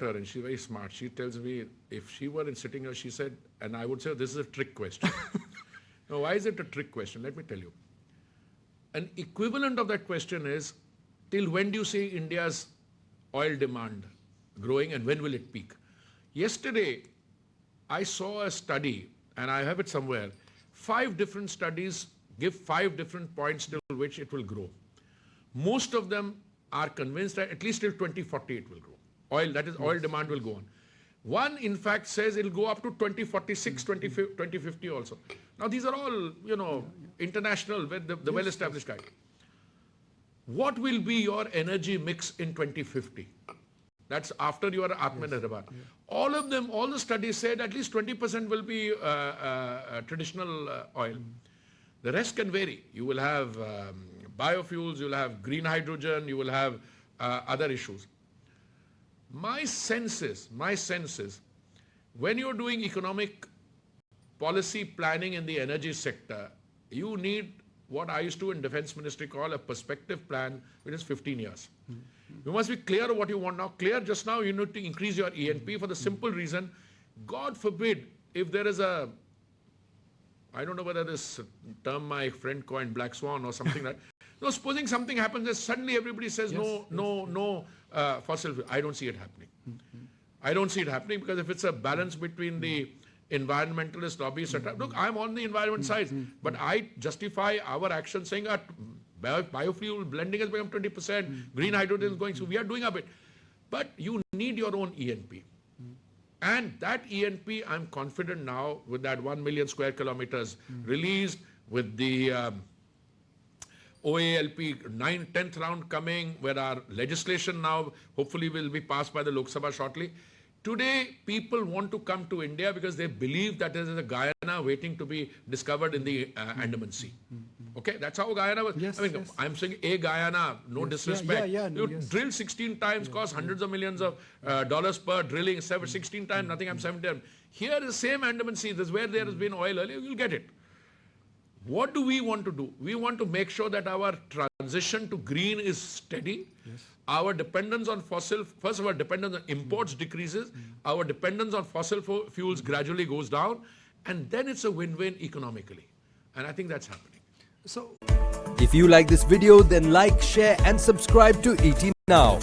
her, and she's very smart. She tells me if she were sitting here, she said, and I would say, this is a trick question. Now, why is it a trick question? Let me tell you. An equivalent of that question is, till when do you see India's oil demand growing and when will it peak? Yesterday, I saw a study, and I have it somewhere. 5 different studies give 5 different points till which it will grow. Most of them are convinced that at least till 2040 it will grow. Oil, that is, oil demand will go on. One, in fact, says it will go up to 2046, 2050 also. Now, these are all, international, the well-established guide. What will be your energy mix in 2050? That's after your Atmanirbhar. All of them, all the studies said at least 20% will be traditional oil. The rest can vary. You will have biofuels, you will have green hydrogen, you will have other issues. My sense is, when you're doing economic policy planning in the energy sector, you need what I used to in Defense Ministry call a perspective plan, which is 15 years. You must be clear of what you want now. Clear just now, you need to increase your E&P for the simple reason, God forbid, if there is a, I don't know whether this term my friend coined, black swan or something like that. No, supposing something happens and suddenly everybody says no fossil fuel. I don't see it happening. I don't see it happening because if it's a balance between the environmentalist lobbyists, etc. Look, I'm on the environment side, but I justify our action saying that biofuel blending has become 20%, green hydrogen is going, so we are doing a bit. But you need your own E&P. And that E&P, I'm confident now with that 1 million square kilometers released, with the OALP 10th round coming, where our legislation now hopefully will be passed by the Lok Sabha shortly. Today, people want to come to India because they believe that there is a Guyana waiting to be discovered in the Andaman Sea. Okay, that's how Guyana was. Yes, I mean, yes. I'm saying a Guyana, no disrespect. You yes. drill 16 times, cost hundreds of millions of dollars per drilling, 16 times, nothing, I'm 70. Here is the same Andaman Sea, this is where there has been oil earlier, you'll get it. What do we want to do? We want to make sure that our transition to green is steady. Yes. Our dependence on fossil, first of all, dependence on imports decreases. Our dependence on fossil fuels gradually goes down. And then it's a win-win economically. And I think that's happening. So, if you like this video, then like, share and subscribe to ET Now.